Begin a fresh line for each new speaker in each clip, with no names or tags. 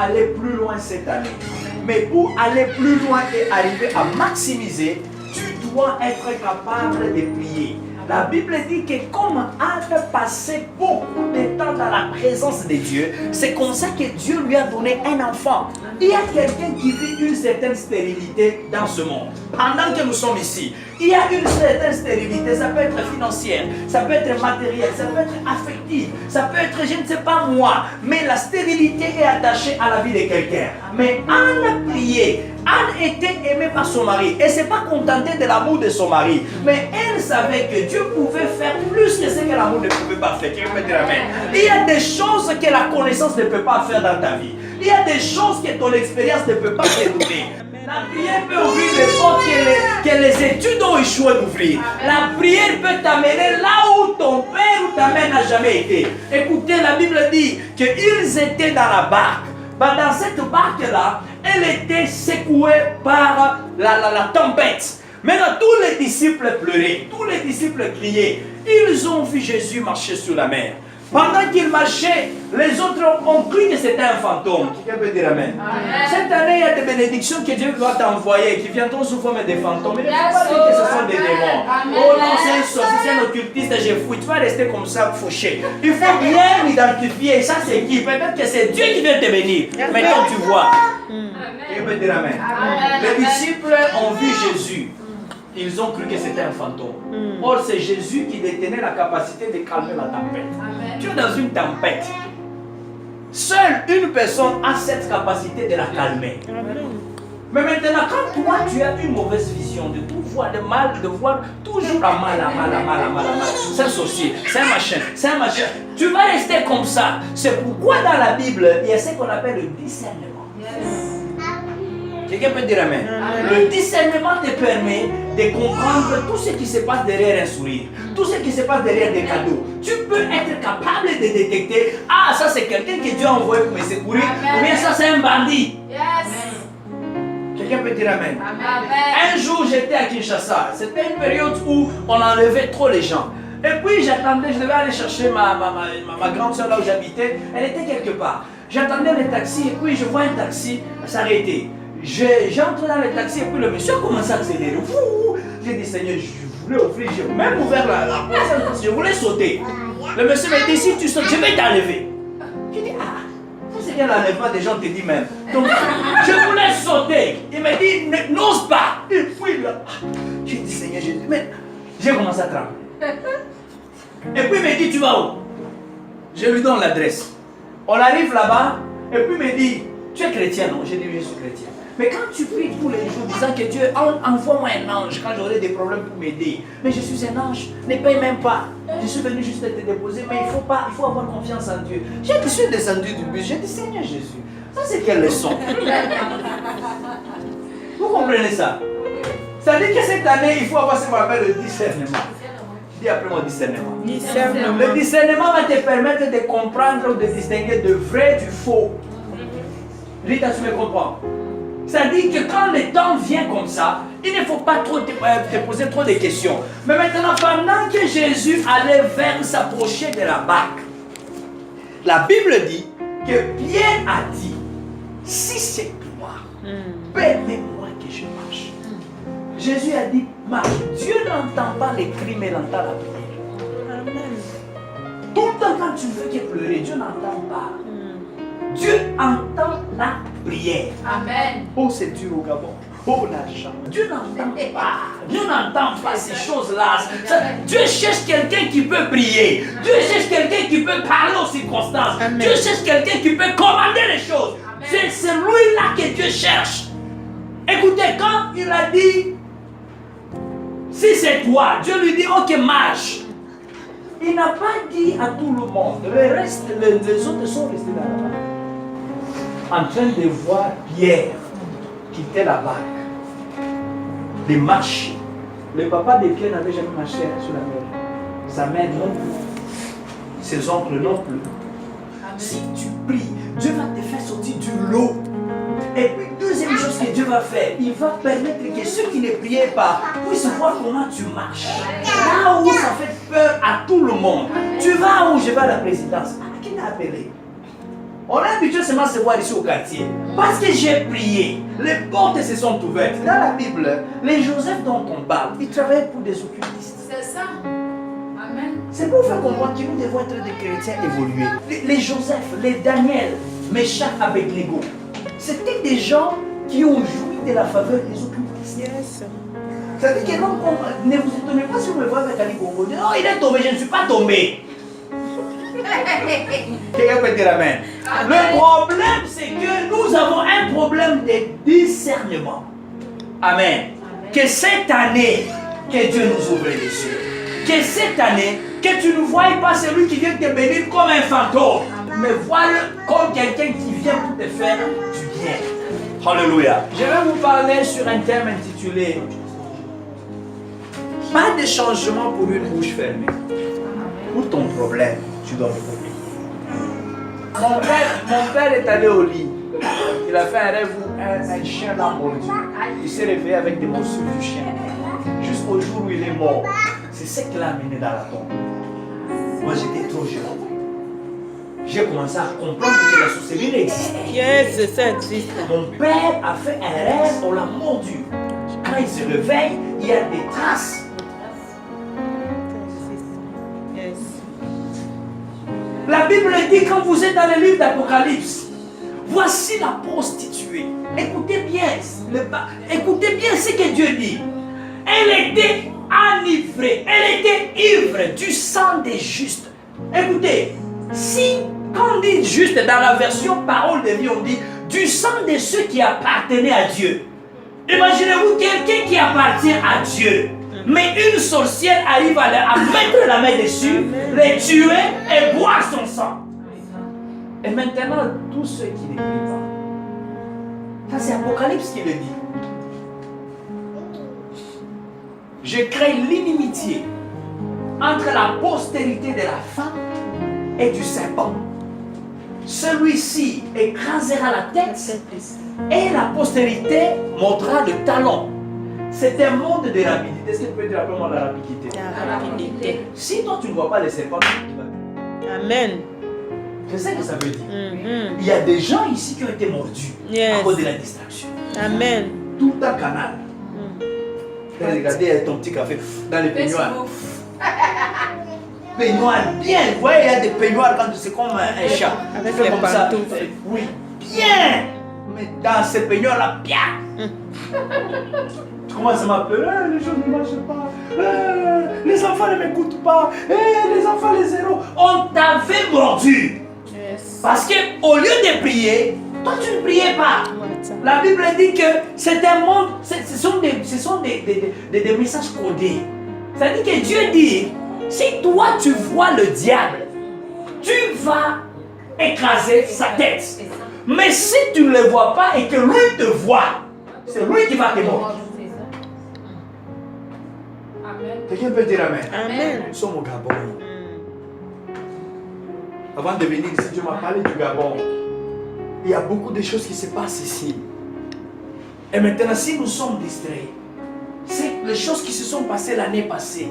aller plus loin cette année. Mais pour aller plus loin et arriver à maximiser, tu dois être capable de prier. La Bible dit que comme Anne passait beaucoup de temps dans la présence de Dieu, c'est comme ça que Dieu lui a donné un enfant. Il y a quelqu'un qui vit une certaine stérilité dans ce monde. Pendant que nous sommes ici, il y a une certaine stérilité. Ça peut être financière, ça peut être matérielle, ça peut être affective, ça peut être je ne sais pas moi. Mais la stérilité est attachée à la vie de quelqu'un. Mais Anne priait. Anne était aimée par son mari. Elle ne s'est pas contentée de l'amour de son mari. Mais elle savait que Dieu pouvait faire plus que ce que l'amour ne pouvait pas faire. Quelqu'un peut dire amen. Il y a des choses que la connaissance ne peut pas faire dans ta vie. Il y a des choses que ton expérience ne peut pas te donner. La prière peut ouvrir les portes que les études ont échoué d'ouvrir. La prière peut t'amener là où ton père ou ta mère n'a jamais été. Écoutez, la Bible dit qu'ils étaient dans la barque. Dans cette barque-là, elle était secouée par la tempête. Maintenant, tous les disciples pleuraient, tous les disciples criaient. Ils ont vu Jésus marcher sur la mer. Pendant qu'il marchait, les autres ont cru que c'était un fantôme. Quelqu'un peut dire amen. Cette année, il y a des bénédictions que Dieu doit t'envoyer, qui viendront sous forme de fantômes. Il ne faut pas dire que ce sont des démons. Oh non, c'est un sorcier, c'est un occultiste, je fouille. Tu vas rester comme ça, fauché. Il faut bien identifier, ça c'est qui. Peut-être que c'est Dieu qui vient te bénir. Maintenant, tu vois. Quelqu'un peut dire amen. Les disciples ont vu Jésus. Ils ont cru que c'était un fantôme. Or, c'est Jésus qui détenait la capacité de calmer la tempête. Tu es dans une tempête. Seule une personne a cette capacité de la calmer. Mais maintenant, quand toi, tu as une mauvaise vision de tout voir, de mal, de voir toujours à mal. C'est un sorcier, c'est un machin. Tu vas rester comme ça. C'est pourquoi dans la Bible, il y a ce qu'on appelle le discernement. Quelqu'un peut dire amen. Le discernement te permet de comprendre tout ce qui se passe derrière un sourire, tout ce qui se passe derrière des cadeaux. Tu peux être capable de détecter, ah ça c'est quelqu'un que Dieu a envoyé pour me secourir, ou bien ça c'est un bandit. Quelqu'un peut dire amen. Un jour j'étais à Kinshasa, c'était une période où on enlevait trop les gens. Et puis j'attendais, je devais aller chercher ma grande soeur là où j'habitais, elle était quelque part. J'attendais le taxi et puis je vois un taxi s'arrêter. J'entre dans le taxi et puis le monsieur a commencé à accélérer. J'ai dit Seigneur, je voulais offrir, j'ai même ouvert la porte, je voulais sauter. Le monsieur m'a dit si tu sautes, je vais t'enlever. J'ai dit ah, ça c'est bien l'enlèvement des gens te dit même. Donc je voulais sauter. Il m'a dit n'ose pas. Et puis là, j'ai dit Seigneur, mais j'ai commencé à trembler. Et puis il m'a dit tu vas où? Je lui donne l'adresse. On arrive là-bas et puis il me dit tu es chrétien non? J'ai dit je suis chrétien. Mais quand tu pries tous les jours disant que Dieu envoie-moi un ange quand j'aurai des problèmes pour m'aider. Mais je suis un ange, ne paye même pas. Je suis venu juste te déposer, mais il faut avoir confiance en Dieu. Je suis descendu du bus, j'ai dit Seigneur Jésus, ça c'est quelle leçon? Vous comprenez ça? Ça dit que cette année, il faut avoir ce qu'on appelle le discernement. Dis après moi discernement. Le discernement va te permettre de comprendre ou de distinguer de vrai du faux. Rita, tu me comprends? Ça dit que quand le temps vient comme ça, il ne faut pas trop te poser trop de questions. Mais maintenant, pendant que Jésus allait s'approcher de la barque, la Bible dit que Pierre a dit, si c'est toi, permets-moi que je marche. Jésus a dit, marche. Dieu n'entend pas les cris, mais il entend la prière. Amen. Tout le temps quand tu veux qu'il pleurer, Dieu n'entend pas. Dieu entend la prière. Amen. Oh, c'est dur au Gabon. Oh, la chance. Dieu n'entend pas. Dieu n'entend pas ces choses-là. Dieu cherche quelqu'un qui peut prier. Dieu cherche quelqu'un qui peut parler aux circonstances. Amen. Dieu cherche quelqu'un qui peut commander les choses. C'est lui-là que Dieu cherche. Écoutez, quand il a dit, si c'est toi, Dieu lui dit, ok, marche. Il n'a pas dit à tout le monde. Les autres sont restés là-bas, en train de voir Pierre quitter la barque, de marcher. Le papa de Pierre n'avait jamais marché sur la mer. Sa mère non plus. Ses oncles non plus. Si tu pries, Dieu va te faire sortir du lot. Et puis, deuxième chose que Dieu va faire, il va permettre que ceux qui ne priaient pas puissent voir comment tu marches. Là où ça fait peur à tout le monde. Tu vas où je vais à la présidence. Ah, qui t'a appelé? On a habitué seulement à se voir ici au quartier. Parce que j'ai prié, les portes se sont ouvertes. Dans la Bible, les Joseph dont on parle, ils travaillaient pour des occultistes.
C'est ça. Amen.
C'est pour faire comprendre que nous devons être des chrétiens évolués. Les Joseph, les Daniel, Meshach, Abednego, c'était des gens qui ont joui de la faveur des occultistes.
Yes.
Ça veut dire que non, ne vous étonnez pas si vous me voyez avec Ali Congo. Non, il est tombé, je ne suis pas tombé. Quelqu'un peut dire amen. Le problème, c'est que nous avons un problème de discernement. Amen. Que cette année, que Dieu nous ouvre les yeux. Que cette année, que tu ne voies pas celui qui vient te bénir comme un fantôme, mais vois-le comme quelqu'un qui vient pour te faire du bien. Alléluia. Je vais vous parler sur un thème intitulé pas de changement pour une bouche fermée. Pour ton problème, tu dois le oublier. Mon père est allé au lit. Il a fait un rêve où un chien l'a mordu. Il s'est réveillé avec des morsures du chien. Jusqu'au jour où il est mort. C'est ce qui l'a amené dans la tombe. Moi, j'étais trop jeune. J'ai commencé à comprendre que la sorcellerie n'existait.
Yes, ça existe.
Mon père a fait un rêve, on l'a mordu. Quand il se réveille, il y a des traces.
Yes.
La Bible dit quand vous êtes dans le livre d'Apocalypse, voici la prostituée. Écoutez bien ce que Dieu dit. Elle était enivrée, elle était ivre du sang des justes. Écoutez, si quand on dit juste dans la version parole de vie, on dit du sang de ceux qui appartenaient à Dieu. Imaginez-vous quelqu'un qui appartient à Dieu. Mais une sorcière arrive à mettre la main dessus, les tuer et boire son sang. Et maintenant, tous ceux qui ne crient pas. Ça, c'est Apocalypse qui le dit. Je crée l'inimitié entre la postérité de la femme et du serpent. Celui-ci écrasera la tête et la postérité montrera le talon. C'est un monde de rapidité. Est-ce que tu peux dire après moi la rapidité?
La rapidité.
Si toi tu ne vois pas les serpents, tu vas.
Amen.
C'est ça que ça veut dire.
Mhm.
Il y a des gens ici qui ont été mordus
Yes.
à cause de la distraction.
Amen.
Tout un canal. Regardez ton petit café dans les peignoirs. Peignoirs bien. Vous voyez, il y a des peignoirs quand c'est comme un chat.
Avec
Fait
les
comme ça.
pantoufles.
Oui, bien. Mais dans ces peignoirs-là, bien. Tu commences à m'appeler, les gens ne marchent pas, les enfants ne m'écoutent pas, les enfants les zéros. On t'avait mordu.
Yes.
Parce qu'au lieu de prier, toi tu ne priais pas. La Bible dit que c'est un monde, ce sont des messages codés. C'est-à-dire que Dieu dit, si toi tu vois le diable, tu vas écraser sa tête. Mais si tu ne le vois pas et que lui te voit, c'est lui qui va te mordre. Quelqu'un peut dire Amen.
Amen.
Nous sommes au Gabon. Avant de venir ici, Dieu m'a parlé du Gabon. Il y a beaucoup de choses qui se passent ici. Et maintenant, si nous sommes distraits, c'est les choses qui se sont passées l'année passée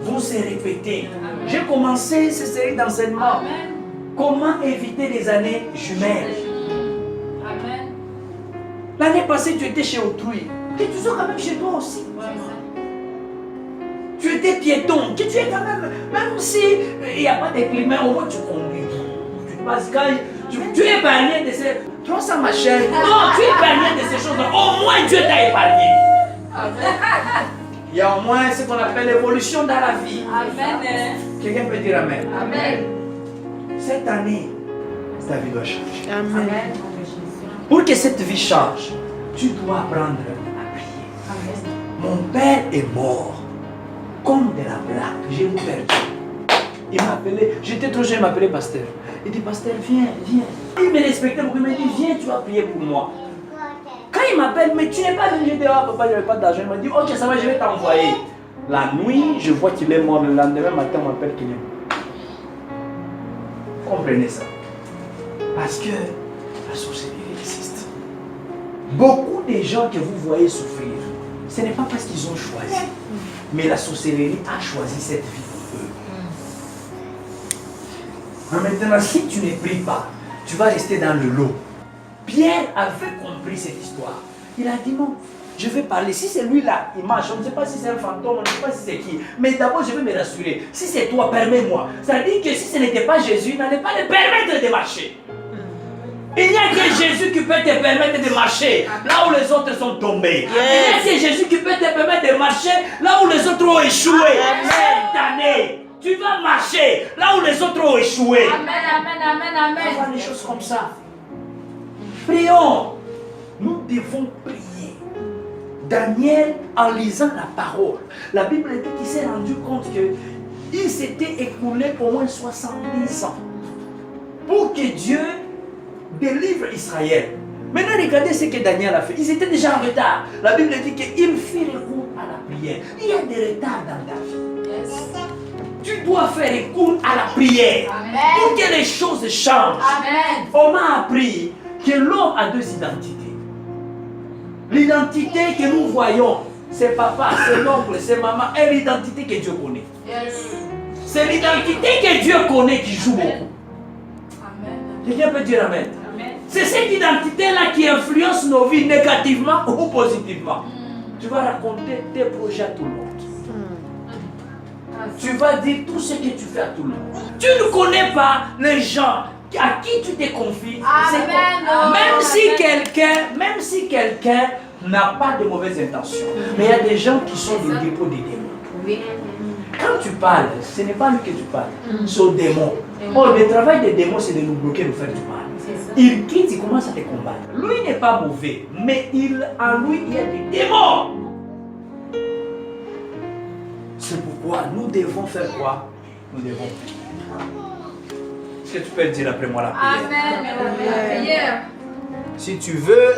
vont se répéter. J'ai commencé cette série d'enseignements. Comment éviter les années jumelles.
Amen.
L'année passée, tu étais chez autrui. Et tu sois quand même chez toi aussi. Tu étais piéton. Que tu es quand même si il n'y a pas de climat, au moins tu conduis. Tu passes quand tu es épargné de ces 300 machins. Non, tu es épargné de ces choses-là. Au moins Dieu t'a épargné. Il y a au moins ce qu'on appelle l'évolution dans la vie.
Amen.
Quelqu'un peut dire Amen.
Amen.
Cette année, ta vie doit changer.
Amen.
Pour que cette vie change, tu dois apprendre à prier. Mon père est mort. Comme de la blague, j'ai perdu. Il m'a appelé, j'étais trop jeune, il m'a appelé pasteur. Il dit, pasteur, viens, viens. Il me respectait beaucoup, il m'a dit, viens, tu vas prier pour moi. Quand il m'appelle, mais tu n'es pas venu, je dis, ah papa, je n'avais pas d'argent. Il m'a dit, ok, ça va, je vais t'envoyer. La nuit, je vois qu'il est mort. Le lendemain matin, on m'appelle qu'il est mort. Comprenez ça. Parce que la sorcellerie existe. Beaucoup de gens que vous voyez souffrir, ce n'est pas parce qu'ils ont choisi. Mais la sorcellerie a choisi cette vie pour eux. Mais maintenant, si tu ne pries pas, tu vas rester dans le lot. Pierre avait compris cette histoire. Il a dit non, je vais parler. Si c'est lui là, il marche. On ne sait pas si c'est un fantôme, on ne sait pas si c'est qui. Mais d'abord, je vais me rassurer. Si c'est toi, permets-moi. Ça veut dire que si ce n'était pas Jésus, il n'allait pas le permettre de marcher. Il n'y a que Jésus qui peut te permettre de marcher là où les autres sont tombés. Il n'y a que Jésus qui peut te permettre de marcher là où les autres ont échoué. Cette année, tu vas marcher là où les autres ont échoué.
Amen, amen, amen, amen.
On voit les choses comme ça. Prions. Nous devons prier. Daniel, en lisant la parole, la Bible dit qu'il s'est rendu compte qu'il s'était écoulé au moins 70 ans pour que Dieu délivre Israël. Maintenant, regardez ce que Daniel a fait. Ils étaient déjà en retard. La Bible dit qu'il fit recours à la prière. Il y a des retards dans ta vie.
Yes.
Tu dois faire recours à la prière.
Amen.
Pour que les choses changent.
Amen.
On m'a appris que l'homme a deux identités. L'identité que nous voyons, c'est papa, c'est l'oncle, c'est maman, et l'identité que Dieu connaît.
Yes.
C'est l'identité que Dieu connaît qui joue beaucoup.
Amen.
Quelqu'un peut dire Amen.
Amen.
C'est cette identité-là qui influence nos vies négativement ou positivement. Tu vas raconter tes projets à tout le monde. Tu vas dire tout ce que tu fais à tout le monde. Tu ne connais pas les gens à qui tu te confies.
Amen.
Même si quelqu'un n'a pas de mauvaises intentions. Mais il y a des gens qui sont des dépôts des démons.
Oui.
Quand tu parles, ce n'est pas lui que tu parles, c'est au démon. Or, le travail des démons, c'est de nous bloquer, nous faire du mal. Il quitte, il commence à te combattre. Lui n'est pas mauvais, mais en lui, il y a des démons. C'est pourquoi nous devons faire quoi? Nous devons prier. Est-ce que tu peux dire après moi la prière?
Amen. La prière.
Si tu veux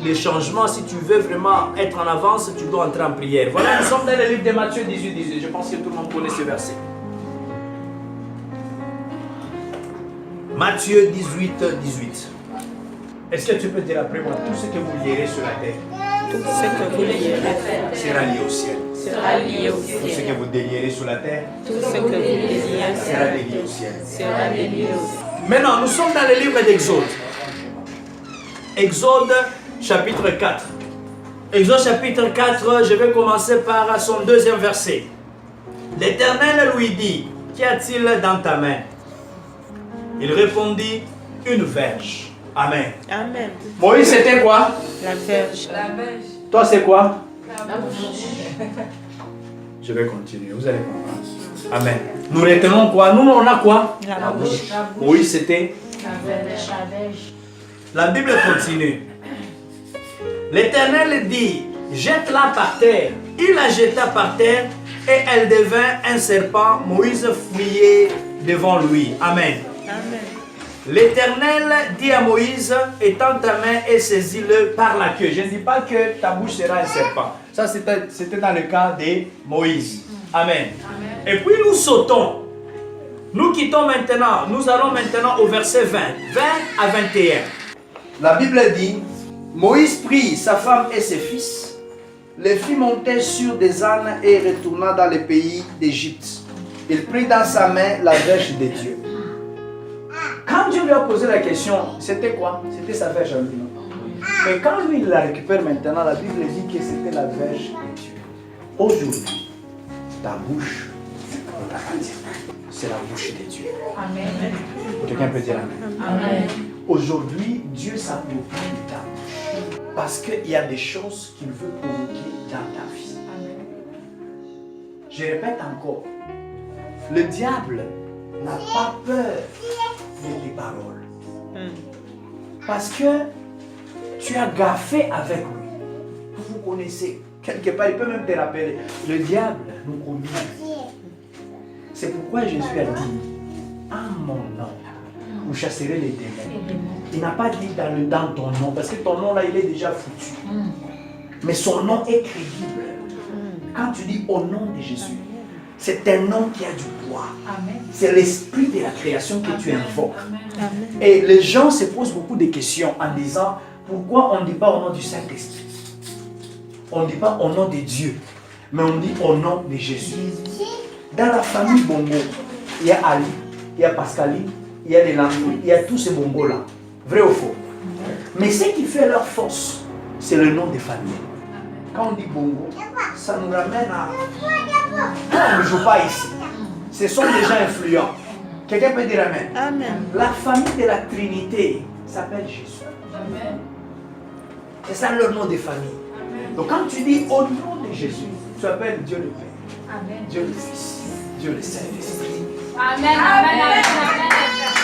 les changements, si tu veux vraiment être en avance, tu dois entrer en prière. Voilà, nous sommes dans le livre de Matthieu 18. Je pense que tout le monde connaît ce verset. Matthieu 18. Est-ce que tu peux dire après moi tout ce que vous lirez sur la terre
Tout ce que vous lirez
sera lié au ciel.
sera lié au
Tout ce
ciel.
que vous délierez sur la terre
Tout ce que vous désirez
sera délié au ciel.
sera délié au ciel.
Maintenant, nous sommes dans le livre d'Exode. Exode chapitre 4. Exode chapitre 4, je vais commencer par son deuxième verset. L'Éternel lui dit, qu'y a-t-il dans ta main? Il répondit, une verge. Amen.
Amen.
Moïse, c'était quoi?
La verge.
La verge.
Toi, c'est quoi?
La bouche.
Je vais continuer, vous allez comprendre. Amen. Nous retenons quoi? Nous, on a quoi?
La bouche.
Moïse, c'était?
La verge.
La Bible continue. L'Éternel dit, jette-la par terre. Il la jeta par terre et elle devint un serpent. Moïse fuyait devant lui. Amen.
Amen.
L'Éternel dit à Moïse, étends ta main et saisis-le par la queue. Je ne dis pas que ta bouche sera un serpent. Ça, c'était dans le cas de Moïse. Amen. Et puis nous sautons. Nous quittons maintenant. Nous allons maintenant au verset 20. 20 à 21. La Bible dit, Moïse prit sa femme et ses fils, les fit monter sur des ânes et retourna dans le pays d'Égypte. Il prit dans sa main la verge de Dieu. Quand Dieu lui a posé la question, c'était quoi? C'était sa verge à lui. Mais quand lui il la récupère maintenant, la Bible dit que c'était la verge de Dieu. Aujourd'hui, ta bouche t'appartient. C'est la bouche de Dieu.
Amen.
Quelqu'un peut dire Amen.
Amen.
Aujourd'hui, Dieu s'approprie de ta bouche. Parce qu'il y a des choses qu'il veut provoquer dans ta vie.
Amen.
Je répète encore. Le diable n'a pas peur de tes paroles. Parce que tu as gaffé avec lui. Vous vous connaissez. Quelque part, il peut même te rappeler. Le diable nous connaît. C'est pourquoi Jésus a dit, en mon nom, vous chasserez les démons. Il n'a pas dit dans ton nom, parce que ton nom là, il est déjà foutu. Mais son nom est crédible. Quand tu dis au nom de Jésus, c'est un nom qui a du poids.
Amen.
C'est l'esprit de la création que tu invoques.
Amen.
Et les gens se posent beaucoup de questions en disant, pourquoi on ne dit pas au nom du Saint-Esprit? On ne dit pas au nom de Dieu, mais on dit au nom de Jésus. Dans la famille Bongo, il y a Ali, il y a Pascaline, il y a les Landry, il y a tous ces Bongos-là. Vrai ou faux? Mais ce qui fait leur force, c'est le nom des familles. Quand on dit bongo, ça nous ramène à... On ne joue pas ici. Ce sont des gens influents. Quelqu'un peut dire Amen.
Amen.
La famille de la Trinité s'appelle Jésus.
Amen.
C'est ça leur nom de famille. Donc quand tu dis au nom de Jésus, tu appelles Dieu le Père,
Amen.
Dieu le Fils, Dieu le Saint-Esprit.
Amen. Amen. Amen.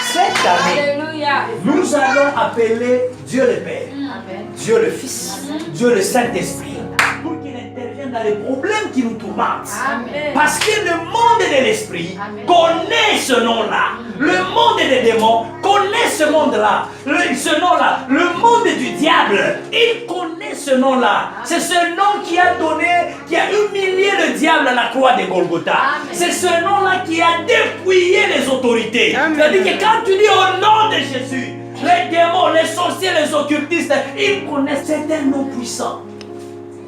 Cette année,
Alléluia.
nous allons appeler Dieu le Père,
Amen.
Dieu le Fils, Dieu le Saint-Esprit, pour qu'il intervienne dans les problèmes qui nous tourmentent.
Amen.
Parce que le monde de l'esprit
Amen.
connaît ce nom-là. Le monde des démons connaît ce monde-là. Ce nom-là. Le monde du diable, il connaît ce nom-là. C'est ce nom qui a donné, qui a humilié le diable à la croix de Golgotha.
Amen.
C'est ce nom-là qui a dépouillé les autorités.
Amen.
C'est-à-dire que quand tu dis au nom de Jésus, les démons, les sorciers, les occultistes, ils connaissent. C'est un nom puissant.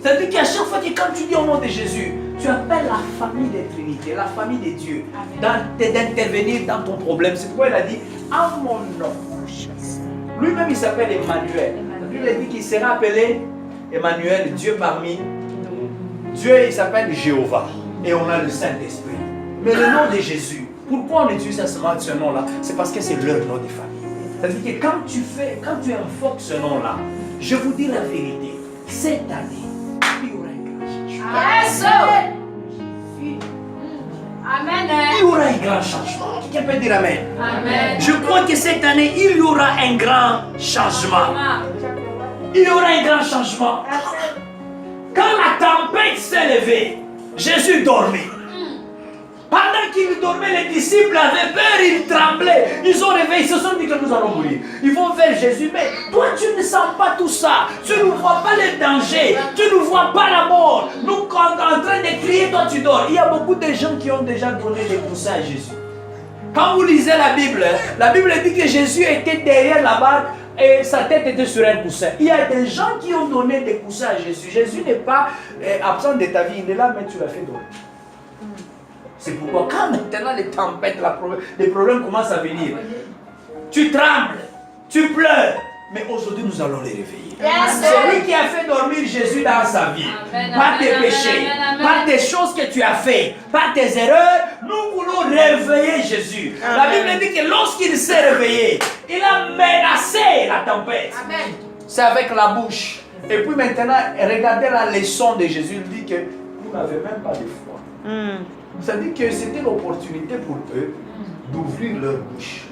C'est-à-dire qu'à chaque fois que quand tu dis au nom de Jésus, tu appelles la famille des Trinités, la famille des dieux, d'intervenir dans ton problème. C'est pourquoi il a dit, en mon nom. Lui-même, il s'appelle Emmanuel. Lui, il a dit qu'il sera appelé Emmanuel, Dieu parmi nous. Dieu, il s'appelle Jéhovah. Et on a le Saint-Esprit. Mais le nom de Jésus, pourquoi on utilise ce nom-là? C'est parce que c'est leur nom de famille. C'est-à-dire que quand tu invoques ce nom-là, je vous dis la vérité, cette année, il y aura un grand changement.
Yes. Amen.
Il y aura un grand changement. Quelqu'un peut dire Amen.
Amen.
Je crois que cette année, il y aura un grand changement. Il y aura un grand changement. Quand la tempête s'est levée, Jésus dormait. Pendant qu'il dormait, les disciples avaient peur, ils tremblaient. Ils ont réveillé, ils se sont dit que nous allons mourir. Ils vont vers Jésus, mais toi tu ne sens pas tout ça. Tu ne vois pas les dangers. Tu ne vois pas la mort. Nous, quand on est en train de crier, toi tu dors. Il y a beaucoup de gens qui ont déjà donné des coussins à Jésus. Quand vous lisez la Bible dit que Jésus était derrière la barque et sa tête était sur un coussin. Il y a des gens qui ont donné des coussins à Jésus. Jésus n'est pas absent de ta vie, il est là, mais tu l'as fait dormir. C'est pourquoi quand maintenant les tempêtes, les problèmes commencent à venir, tu trembles, tu pleures, mais aujourd'hui nous allons les réveiller. C'est lui qui a fait dormir Jésus dans sa vie. Par tes péchés, par des choses que tu as fait, par tes erreurs, nous voulons réveiller Jésus. La Bible dit que lorsqu'il s'est réveillé, il a menacé la tempête. C'est avec la bouche. Et puis maintenant, regardez la leçon de Jésus. Il dit que vous n'avez même pas de foi. Ça dit que c'était l'opportunité pour eux d'ouvrir leur bouche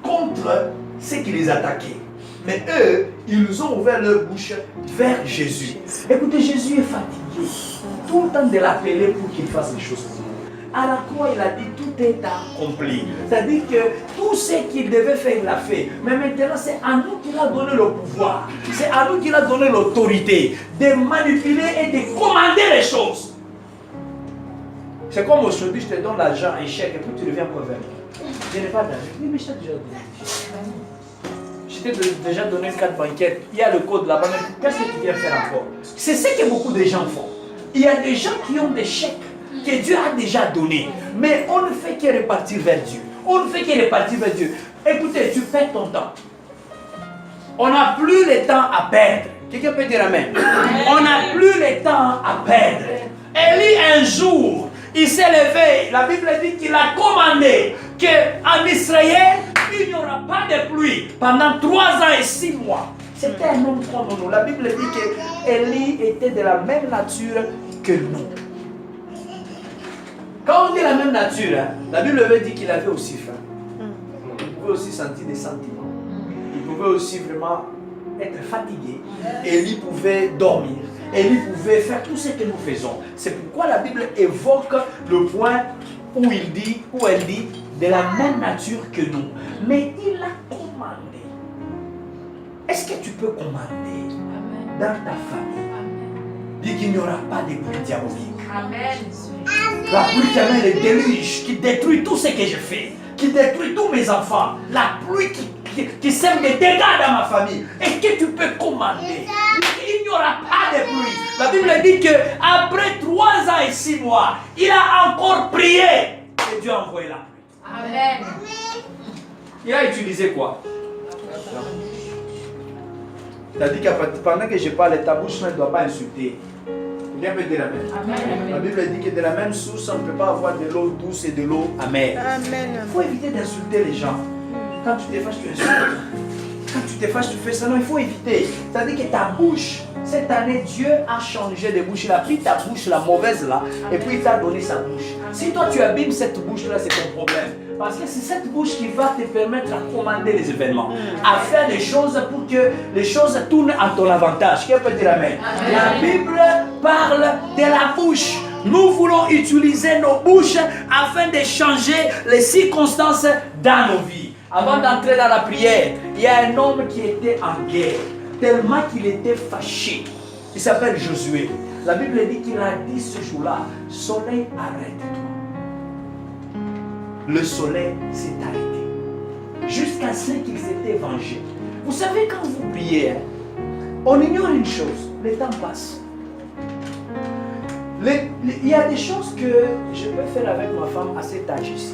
contre ceux qui les attaquaient. Mais eux, ils ont ouvert leur bouche vers Jésus. Écoutez, Jésus est fatigué. Tout le temps de l'appeler pour qu'il fasse les choses pour nous. À la croix, il a dit tout est accompli. C'est-à-dire que tout ce qu'il devait faire, il l'a fait. Mais maintenant, c'est à nous qu'il a donné le pouvoir. C'est à nous qu'il a donné l'autorité de manipuler et de commander les choses. C'est comme aujourd'hui, je te donne l'argent, un chèque, et puis tu reviens encore vers moi. Je n'ai pas d'argent. Oui, mais je t'ai déjà donné. Je t'ai déjà donné une carte bancaire. Il y a le code là-bas. Mais qu'est-ce que tu viens faire encore? C'est ce que beaucoup de gens font. Il y a des gens qui ont des chèques que Dieu a déjà donnés. Mais on ne fait que repartir vers Dieu. On ne fait que repartir vers Dieu. Écoutez, tu perds ton temps. On n'a plus le temps à perdre. Quelqu'un peut dire Amen. On n'a plus le temps à perdre. Élie, un jour, il s'est levé, la Bible dit qu'il a commandé qu'en Israël, il n'y aura pas de pluie pendant 3 ans et 6 mois. C'était un homme comme nous. La Bible dit qu'Élie était de la même nature que nous. Quand on dit la même nature, la Bible veut dire qu'il avait aussi faim. Il pouvait aussi sentir des sentiments. Il pouvait aussi vraiment être fatigué. Élie pouvait dormir. Élie pouvait faire tout ce que nous faisons. C'est pourquoi la Bible évoque le point où elle dit de la même nature que nous. Mais il a commandé. Est-ce que tu peux commander dans ta famille? Dis qu'il n'y aura pas de pluie diabolique. La pluie qui amène le déluge, qui détruit tout ce que je fais, qui détruit tous mes enfants. La pluie qui sème des dégâts dans ma famille. Est-ce que tu peux commander? Il n'y aura pas de pluie. La Bible dit qu'après 3 ans et 6 mois, il a encore prié et Dieu a envoyé la pluie.
Amen.
Il a utilisé quoi? C'est-à-dire que pendant que je parle, ta bouche ne doit pas insulter. Quelqu'un peut dire Amen.
Amen.
La Bible dit que de la même source, on ne peut pas avoir de l'eau douce et de l'eau amère.
Amen.
Il faut éviter d'insulter les gens. Quand tu te fâches, tu insultes. Quand tu te fâches, tu fais ça. Non, il faut éviter. C'est-à-dire que ta bouche, cette année, Dieu a changé de bouche. Il a pris ta bouche, la mauvaise là, et puis il t'a donné sa bouche. Si toi tu abîmes cette bouche-là, c'est ton problème. Parce que c'est cette bouche qui va te permettre à commander les événements, à faire des choses pour que les choses tournent à ton avantage. Qui peut dire Amen? La Bible parle de la bouche. Nous voulons utiliser nos bouches afin de changer les circonstances dans nos vies. Avant d'entrer dans la prière, il y a un homme qui était en guerre, tellement qu'il était fâché. Il s'appelle Josué. La Bible dit qu'il a dit ce jour-là, soleil, arrête-toi. Le soleil s'est arrêté. Jusqu'à ce qu'il s'était vengé. Vous savez, quand vous priez, on ignore une chose, le temps passe. Il y a des choses que je peux faire avec ma femme à cet âge-ci.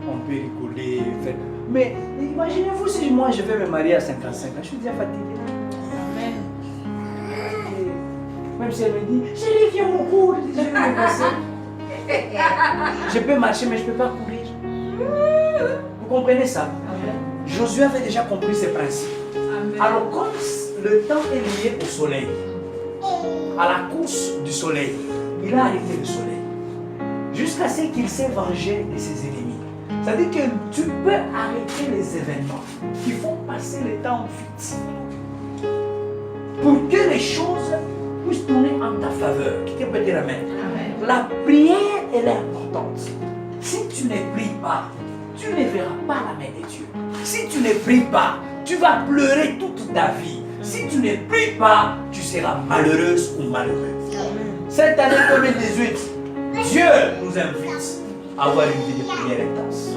On peut rigoler, faire... Mais imaginez-vous si moi je vais me marier à 55 ans, je suis déjà fatigué.
Amen.
Même si elle me dit, chérie, viens mon cours, je vais me passer. Je peux marcher, mais je ne peux pas courir. Vous comprenez ça?
Amen.
Josué avait déjà compris ces principes.
Amen.
Alors, comme le temps est lié au soleil, à la course du soleil, il a arrêté le soleil. Jusqu'à ce qu'il s'est vengé de ses ennemis. C'est-à-dire que tu peux arrêter les événements qui font passer le temps vite. Pour que les choses puissent tourner en ta faveur. Qui peut dire Amen?
Amen.
La prière, elle est importante. Si tu ne pries pas, tu ne verras pas la main de Dieu. Si tu ne pries pas, tu vas pleurer toute ta vie. Si tu ne pries pas, tu seras malheureuse ou malheureux. Cette année 2018, Dieu nous invite à avoir une vie de prière intense.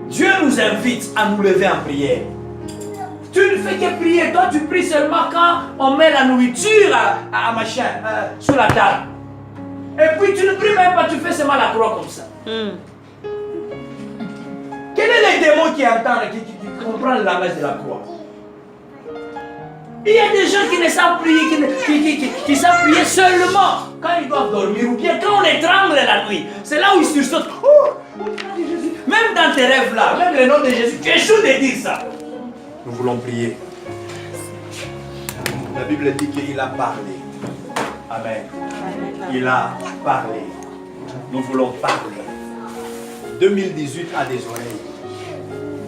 Dieu nous invite à nous lever en prière. Tu ne fais que prier. Toi, tu pries seulement quand on met la nourriture sur la table. Et puis tu ne pries même pas, tu fais seulement la croix comme ça. Quel est le démon qui entend, qui comprend le langage de la croix? Il y a des gens qui ne savent prier, qui savent prier seulement quand ils doivent dormir ou bien quand on étrangle la nuit. C'est là où ils sursautent. Oh, Jésus. Même dans tes rêves là, même le nom de Jésus, tu échoues de dire ça. Nous voulons prier. La Bible dit qu'il a parlé. Amen. Il a parlé. Nous voulons parler. 2018 a des oreilles.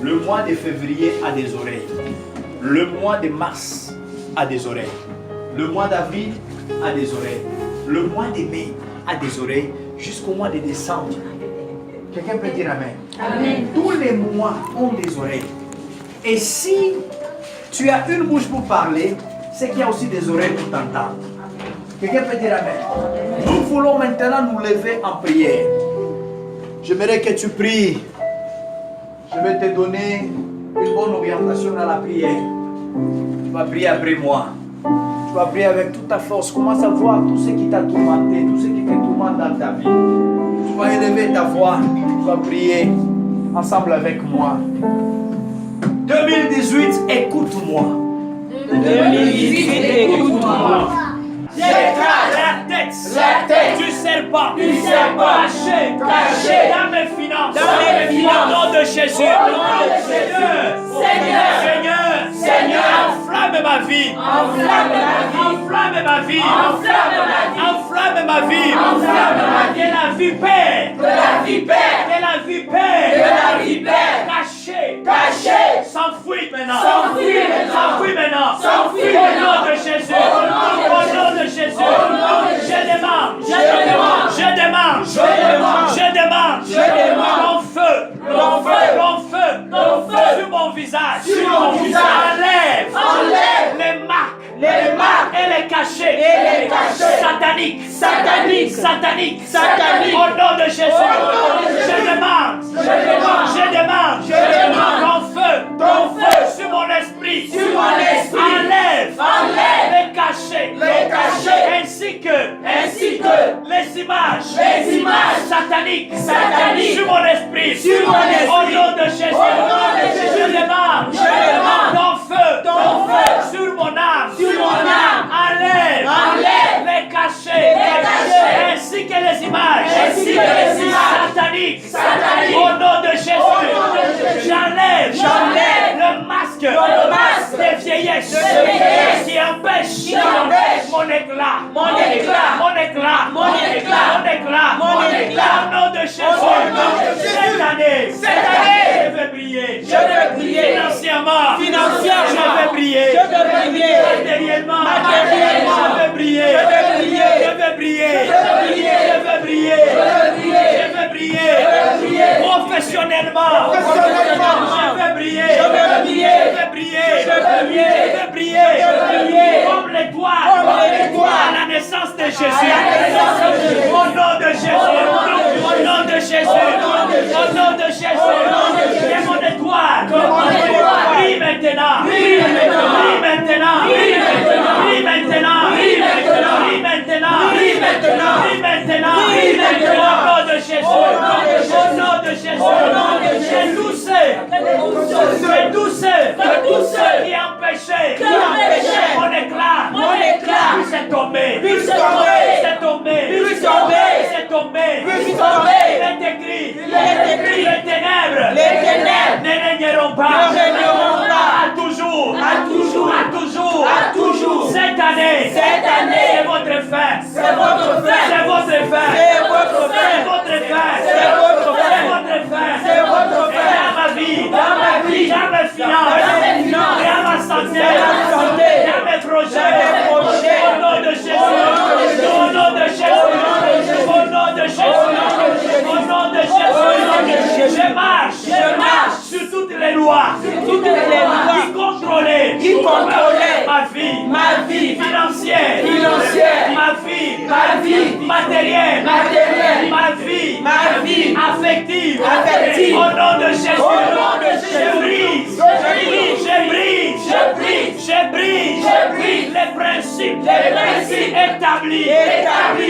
Le mois de février a des oreilles. Le mois de mars a des oreilles. Le mois d'avril a des oreilles. Le mois de mai a des oreilles. Jusqu'au mois de décembre. Quelqu'un peut dire Amen.
Amen.
Tous les mois ont des oreilles. Et si tu as une bouche pour parler, c'est qu'il y a aussi des oreilles pour t'entendre. Quelqu'un peut dire Amen. Nous voulons maintenant nous lever en prière. J'aimerais que tu pries. Je vais te donner une bonne orientation dans la prière. Tu vas prier après moi. Tu vas prier avec toute ta force. Commence à voir tout ce qui t'a tourmenté, tout ce qui te tourmente dans ta vie. Tu vas élever ta voix. Tu vas prier ensemble avec moi. 2018, écoute-moi.
2018, écoute-moi.
J'écrase la tête du serpent, caché dans mes finances, au nom de Jésus. Seigneur, enflamme ma vie, enflamme ma vie, enflamme ma vie, de la vipère, caché, s'enfuit maintenant, au nom de Jésus, au nom de Jésus, je demande, ton feu sur mon visage, enlève les marques et les cachets, sataniques, au nom de Jésus, je demande, ton feu sur mon esprit, enlève les cachets, ainsi que les images sataniques sur mon esprit, au nom de Jésus, je demande, éclat,
Mon éclat.
mon éclat,
Mon éclat.
mon éclat,
Mon éclat.
Au nom de Jésus,
Au nom de Jésus.
cette année, je vais briller.
Je vais briller.
Financièrement,
Financièrement.
je vais briller.
Je vais briller.
Matériellement,
Matériellement.
je vais briller.
Je vais briller.
Je vais briller.
Je vais briller.
Je vais briller.
Je vais briller.
Je vais briller.
Je vais briller.
Professionnellement,
Professionnellement.
je vais briller.
Je vais briller.
Je vais briller.
Je vais briller.
Je vais briller.
Je vais briller.
Comme l'étoile.
Comme l'étoile.
À la naissance de Jésus.
À la naissance de Jésus.
Au nom de Jésus. Au nom de Jésus. Au nom de Jésus. Et mon étoile.
mon étoile.
Brille maintenant.
Brille maintenant.
Brille maintenant.
Brille maintenant.
Brille maintenant.
Brille maintenant.
Brille maintenant.
Brille maintenant.
Brille maintenant.
Brille maintenant.
Au nom de Jésus.
Au nom de Jésus.
Au nom de Jésus.
Au nom de Jésus.
C'est tous ceux. C'est tous ceux qui empêchaient mon éclat.
Mon éclat.
Puisse tomber.
Puisse tomber.
Puisse tomber.
Puisse tomber.
Puisse tomber.
Puisse tomber.
Il est écrit.
Il est écrit.
Les ténèbres.
Les ténèbres
ne régneront pas.
ne régneront pas.
À toujours.
À toujours.
À toujours.
À toujours.
Cette année.
Cette année.
C'est votre fin.
C'est votre fin.
C'est votre fin.
C'est votre fin.
C'est votre fin.
C'est votre fin.
C'est votre fin.
C'est votre fin.
Dans ma vie.
Dans ma vie.
Dans mes finances.
Dans mes finances.
Dans ma santé.
Dans ma santé.
Dans mes projets.
Dans mes projets.
Au nom de Jésus. Au nom de Jésus. Au nom de Jésus. Au nom de Jésus. Je marche sur toutes les lois.
Toutes les lois
Qui contrôlaient.
qui contrôlaient
ma vie
financière,
ma vie matérielle, ma vie affective, au nom de Jésus,
Au nom de Jésus.
je brise les principes établis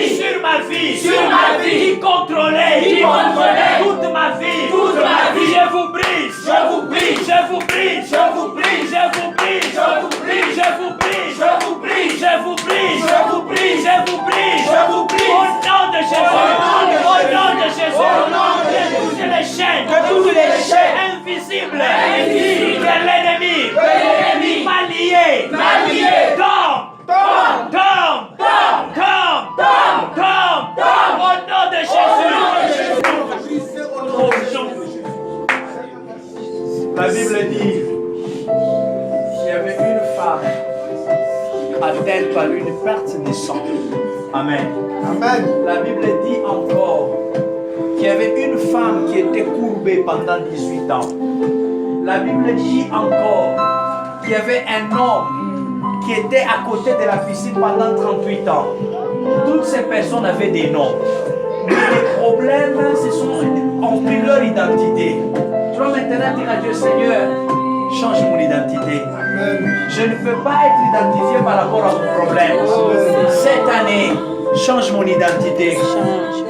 sur ma vie, qui contrôlaient toute ma vie, je vous brise,
que toutes les chaînes
invisibles que l'ennemi m'a lié, tombe, au nom de Jésus. La Bible dit qu'il y avait une femme atteinte par une perte de sang. Amen. La Bible dit encore qu'il y avait une femme qui était courbée pendant 18 ans. La Bible dit encore qu'il y avait un homme qui était à côté de la piscine pendant 38 ans. Toutes ces personnes avaient des noms. Mais les problèmes ont pris leur identité. Je dois maintenant dire à Dieu, Seigneur, change mon identité. Je ne peux pas être identifié par rapport à mon problème. Cette année, change mon identité.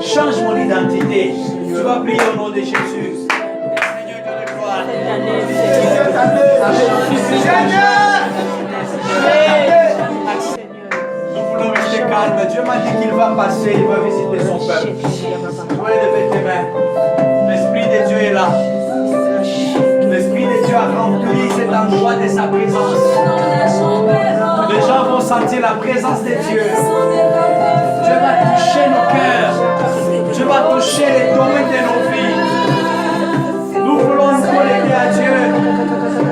Change mon identité. Tu vas prier au nom de Jésus. Seigneur, donne gloire. Nous voulons rester calmes. Dieu m'a dit qu'il va passer, il va visiter son peuple. Soyez lever tes mains. L'Esprit de Dieu est là. L'Esprit de Dieu a rempli cet endroit de sa présence. Les gens vont sentir la présence de Dieu. Dieu va toucher nos cœurs. Dieu va toucher les domaines de nos vies. Nous voulons nous connecter à Dieu.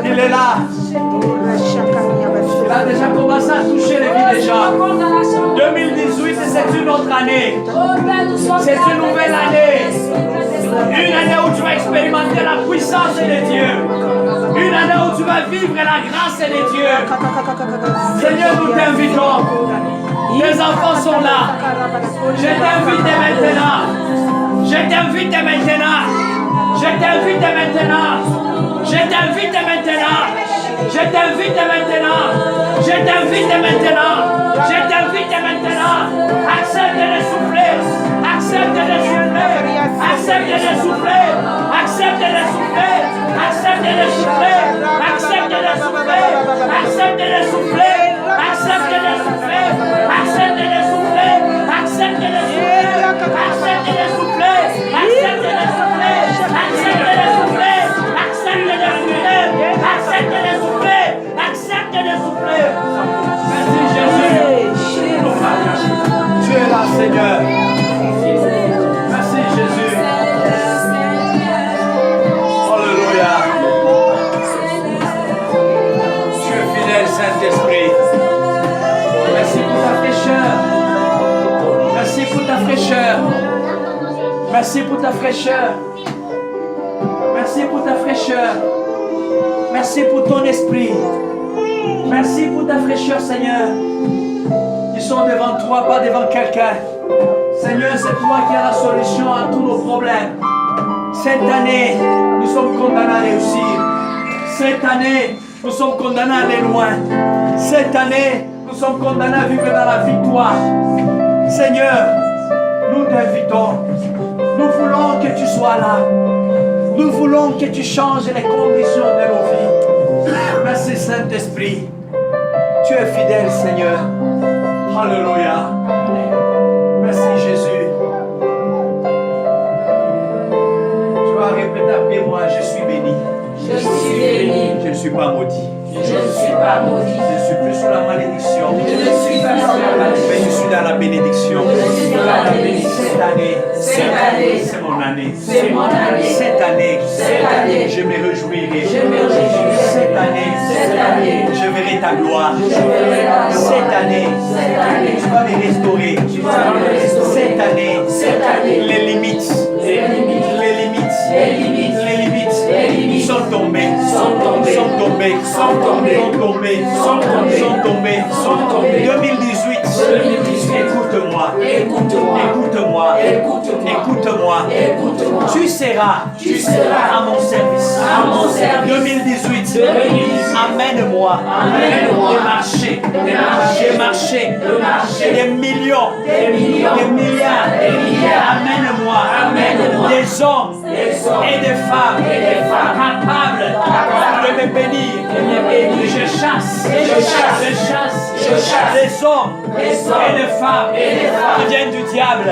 Il est là. Il a déjà commencé à toucher les vies des gens. 2018, c'est une autre année. C'est une nouvelle année. Une année où tu vas expérimenter la puissance de Dieu. Une année où tu vas vivre la grâce de Dieu. Seigneur, nous t'invitons. Tes enfants sont là. Je t'invite maintenant. Je t'invite maintenant. Je t'invite maintenant. Je t'invite maintenant. Je t'invite maintenant. Je t'invite maintenant. Je t'invite maintenant. Accepte de souffler. Accepte de souffler. Accepte de souffler. Accepte de souffler. Accepte de souffler. Accepte de souffler. Accepte de souffler. Accepte de souffler. Accepte de souffler. Accepte de souffler. Accepte de souffler. Accepte de souffler. Accepte de souffler. Accepte de souffler. Accepte de souffler. Accepte de souffler. Merci Jésus. fraîcheur. Merci pour ta fraîcheur. Merci pour ta fraîcheur. Merci pour ton esprit. Merci pour ta fraîcheur, Seigneur. Ils sont devant toi, pas devant quelqu'un. Seigneur, c'est toi qui as la solution à tous nos problèmes. Cette année, nous sommes condamnés à réussir. Cette année, nous sommes condamnés à aller loin. Cette année, nous sommes condamnés à vivre dans la victoire. Seigneur, nous t'invitons. Nous voulons que tu sois là. Nous voulons que tu changes les conditions de nos vies. Merci Saint-Esprit. Tu es fidèle, Seigneur. Alléluia. Merci Jésus. Tu vas répéter après moi, je suis béni.
Je suis béni.
Je ne suis pas maudit.
Je ne suis pas maudit.
Je ne suis plus sous la malédiction.
Je ne suis pas sous la malédiction.
Mais je suis dans la bénédiction.
Je suis dans la bénédiction.
Cette année, c'est mon année.
C'est mon année.
Cette année,
Je
me réjouirai.
Je me réjouirai.
Cette année, je verrai ta gloire. Cette année, tu vas me restaurer. Cette année, les limites sont tombées. 2018, écoute-moi. Tu seras à mon service. 2018, amène-moi de marcher des millions, des milliards. Amène-moi des hommes et des femmes capables de me bénir. Je chasse les hommes et les femmes qui viennent du diable.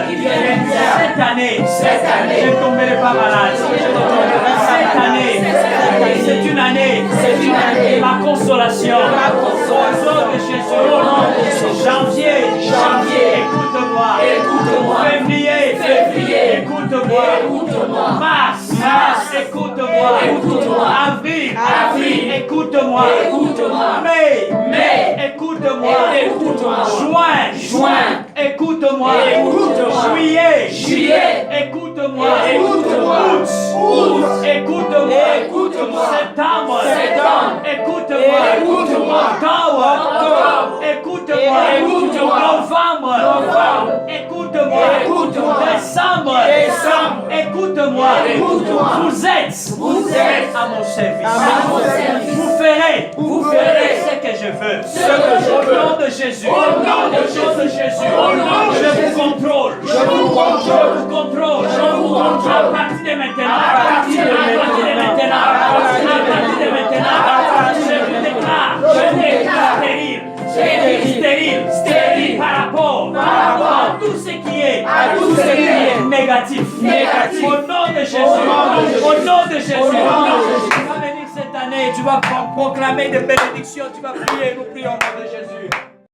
Cette année, je ne tomberai pas malade. Cette année, c'est une année, ma consolation. Au nom de Jésus. Janvier, écoute-moi. Février, écoute-moi. Mars, écoute-moi. Avril, écoute-moi. Mai, écoute-moi. Juin, écoute-moi. Juillet, écoute-moi. Août, écoute-moi. Septembre, écoute-moi. Octobre, écoute-moi. Novembre, écoute-moi. Décembre, écoute-moi. Vous êtes à mon service. Vous ferez ce que je veux. Au nom de Jésus. Je vous contrôle. À partir de maintenant. Je déclare stérile par rapport à tout ce qui est négatif. Au nom de Jésus. Tu vas venir cette année, tu vas proclamer des bénédictions, tu vas prier, nous prions au nom de Jésus.